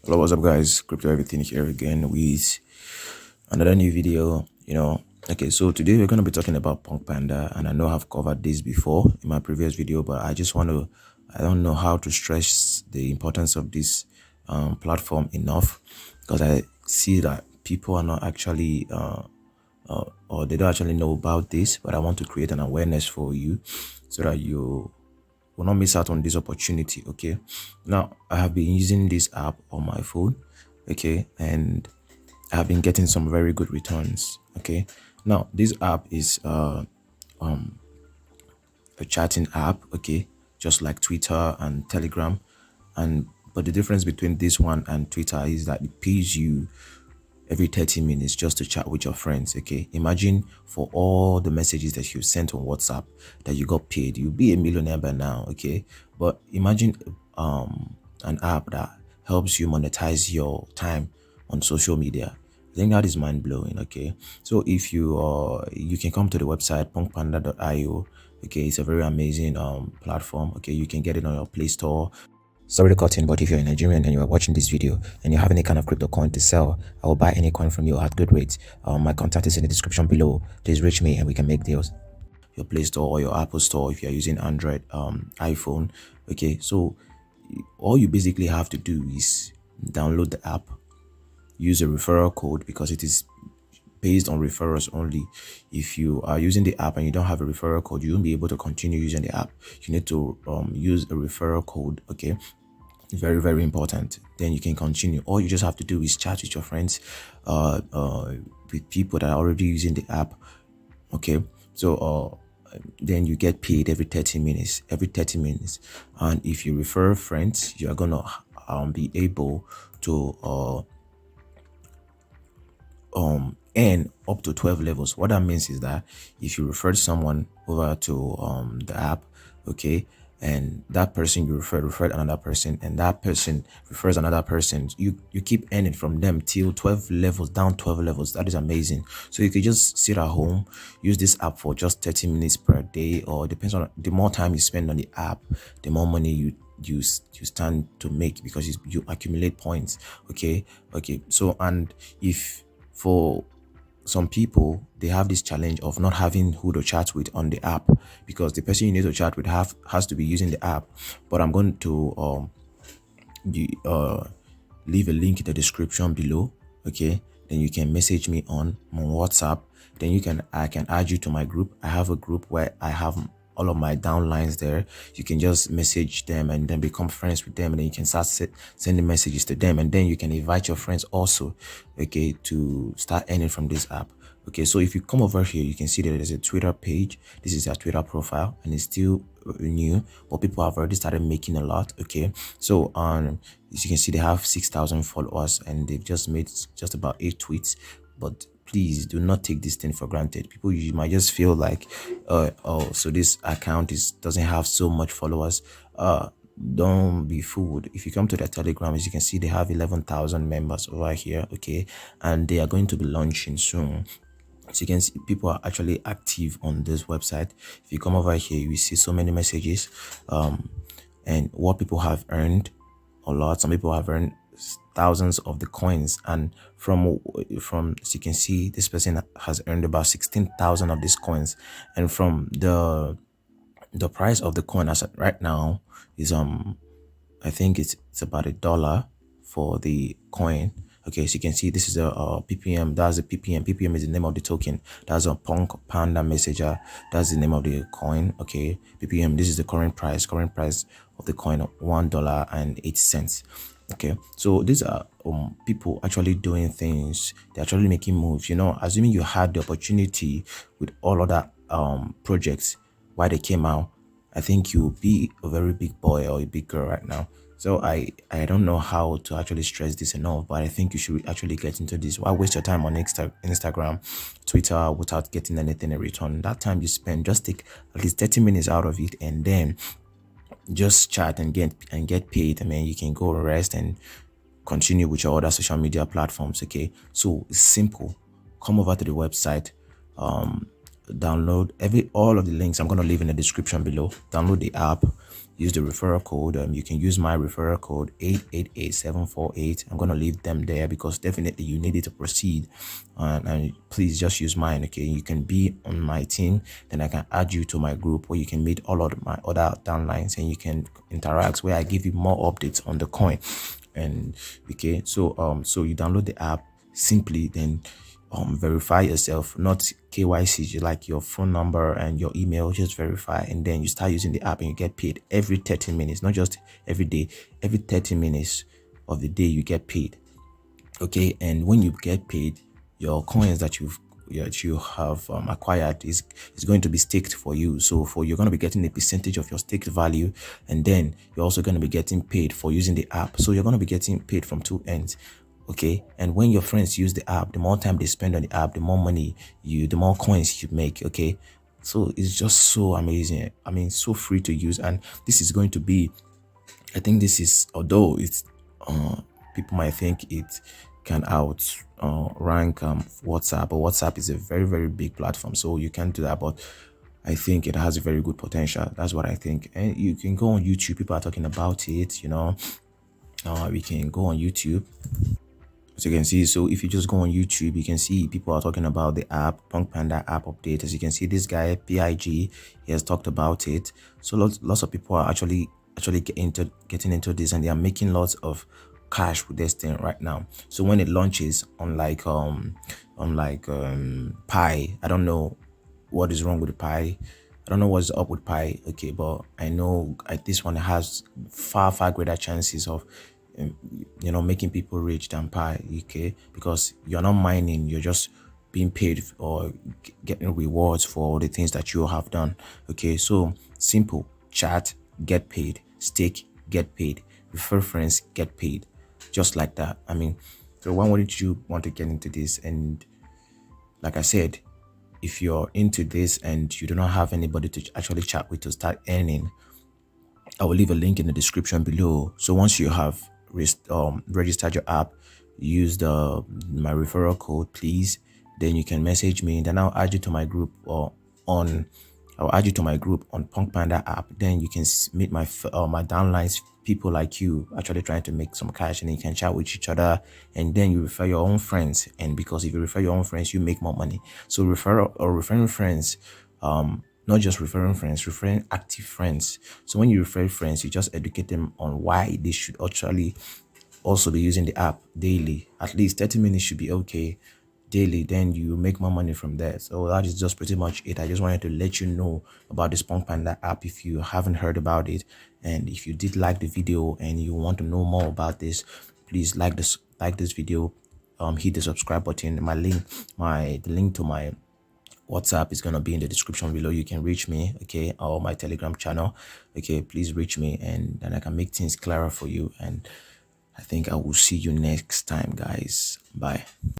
Hello, what's up, guys? Crypto Everything here again with another new video. Okay, so today we're going to be talking about PunkPanda, and I know I've covered this before in my previous video, but I don't know how to stress the importance of this platform enough, because I see that people are not actually or they don't actually know about this, but I want to create an awareness for you so that you will not miss out on this opportunity. Okay, now I have been using this app on my phone, okay, and I have been getting some very good returns. Okay, now this app is a chatting app, okay, just like Twitter and Telegram, and but the difference between this one and Twitter is that it pays you every 30 minutes just to chat with your friends. Okay, imagine for all the messages that you sent on WhatsApp that you got paid, you'll be a millionaire by now. Okay, but imagine an app that helps you monetize your time on social media. I think that is mind-blowing. Okay, so if you can come to the website punkpanda.io. Okay, it's a very amazing platform. Okay, you can get it on your Play Store. Sorry to cut in, but if you're a Nigerian and you are watching this video and you have any kind of crypto coin to sell, I will buy any coin from you at good rates. My contact is in the description below. Please reach me and we can make deals. Your Play Store or your Apple Store if you're using Android, iPhone. Okay, so all you basically have to do is download the app, use a referral code because it is based on referrals only. If you are using the app and you don't have a referral code, you won't be able to continue using the app. You need to use a referral code. Okay, very, very important. Then you can continue. All you just have to do is chat with your friends, with people that are already using the app. Okay, so then you get paid every 30 minutes, and if you refer friends, you are gonna be able to earn up to 12 levels. What that means is that if you refer someone over to the app, okay, and that person you referred another person, and that person refers another person, you keep earning from them till 12 levels, down 12 levels. That is amazing. So you could just sit at home, use this app for just 30 minutes per day, or depends on the more time you spend on the app, the more money you stand to make, because you accumulate points. Okay, so, and if for some people, they have this challenge of not having who to chat with on the app, because the person you need to chat with has to be using the app. But I'm going to leave a link in the description below. Okay, then you can message me on WhatsApp. Then I can add you to my group. I have a group where I have all of my downlines there. You can just message them and then become friends with them, and then you can start sending messages to them, and then you can invite your friends also, okay, to start earning from this app. Okay, so if you come over here, you can see that there's a Twitter page. This is their Twitter profile, and it's still new, but people have already started making a lot. Okay, so as you can see, they have 6,000 followers and they've just made just about 8 tweets. But please do not take this thing for granted. People, you might just feel like oh, so this account doesn't have so much followers. Don't be fooled. If you come to their Telegram, as you can see, they have 11,000 members over here. Okay, and they are going to be launching soon. So you can see people are actually active on this website. If you come over here, you will see so many messages and what people have earned a lot. Some people have earned thousands of the coins, and from as you can see, this person has earned about 16,000 of these coins. And from the price of the coin as at right now is I think it's about $1 for the coin. Okay, so you can see this is a ppm. That's a ppm is the name of the token. That's a PunkPanda messenger. That's the name of the coin. Okay, ppm, this is the current price of the coin, $1.08. Okay, so these are people actually doing things. They're actually making moves. Assuming you had the opportunity with all other projects while they came out, I think you'll be a very big boy or a big girl right now. So I don't know how to actually stress this enough, but I think you should actually get into this. Why waste your time on Instagram, Twitter without getting anything in return? That time you spend, just take at least 30 minutes out of it, and then just chat and get paid. I mean, you can go rest and continue with your other social media platforms. Okay, so it's simple. Come over to the website, download all of the links I'm going to leave in the description below. Download the app, use the referral code. You can use my referral code 888748. I'm going to leave them there because definitely you need it to proceed, and please just use mine. Okay, you can be on my team, then I can add you to my group where you can meet all of my other downlines and you can interact, where I give you more updates on the coin. And okay, so you download the app simply, then verify yourself, not KYC, just like your phone number and your email, just verify, and then you start using the app and you get paid every 30 minutes, not just every day. Every 30 minutes of the day you get paid. Okay, and when you get paid, your coins that you have acquired is going to be staked for you. So you're going to be getting a percentage of your staked value, and then you're also going to be getting paid for using the app. So you're going to be getting paid from two ends. Okay, and when your friends use the app, the more time they spend on the app, the more money the more coins you make. Okay, so it's just so amazing. I mean, so free to use, and this is going to be, I think this is, although it's people might think it can out rank WhatsApp, but WhatsApp is a very, very big platform, so you can't do that. But I think it has a very good potential. That's what I think. And you can go on YouTube, people are talking about it, we can go on YouTube. As you can see, so if you just go on YouTube, you can see people are talking about the app, PunkPanda app update. As you can see, this guy PIG, he has talked about it. So lots of people are actually getting into this, and they are making lots of cash with this thing right now. So when it launches, unlike Pi, I don't know what is wrong with Pi. I don't know what's up with Pi. Okay, but I know this one has far greater chances of making people rich than Pi. Okay, because you're not mining, you're just being paid or getting rewards for the things that you have done. Okay, so simple: chat, get paid; stake, get paid; refer friends, get paid. Just like that. I mean, so why wouldn't you want to get into this? And like I said, if you're into this and you do not have anybody to actually chat with to start earning, I will leave a link in the description below. So once you have registered your app, use my referral code, please. Then you can message me. Then I'll add you to my group I'll add you to my group on PunkPanda app. Then you can meet my downlines, people like you actually trying to make some cash, and you can chat with each other. And then you refer your own friends, and because if you refer your own friends, you make more money. So referring friends, not just referring friends, referring active friends. So when you refer friends, you just educate them on why they should actually also be using the app daily. At least 30 minutes should be okay daily, then you make more money from there. So that is just pretty much it. I just wanted to let you know about this PunkPanda app if you haven't heard about it. And if you did like the video and you want to know more about this, please like this video, hit the subscribe button. The link to my WhatsApp is going to be in the description below. You can reach me, okay, or my Telegram channel. Okay, please reach me, and then I can make things clearer for you. And I think I will see you next time, guys. Bye.